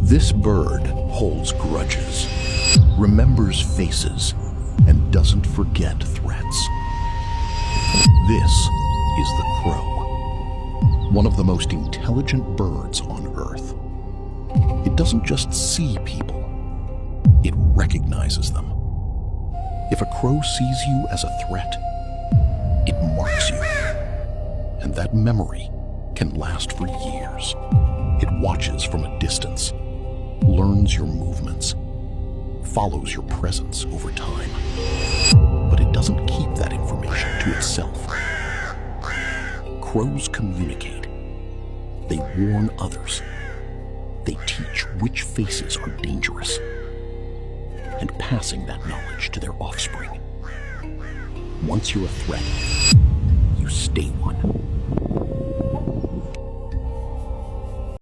This bird holds grudges, remembers faces, and doesn't forget threats. This is the crow, one of the most intelligent birds on Earth. It doesn't just see people, it recognizes them. If a crow sees you as a threat, it marks you. And that memory can last for years. It watches from a distance, learns your movements, follows your presence over time. But it doesn't keep that information to itself. Crows communicate. They warn others. They teach which faces are dangerous, and passing that knowledge to their offspring. Once you're a threat, you stay one.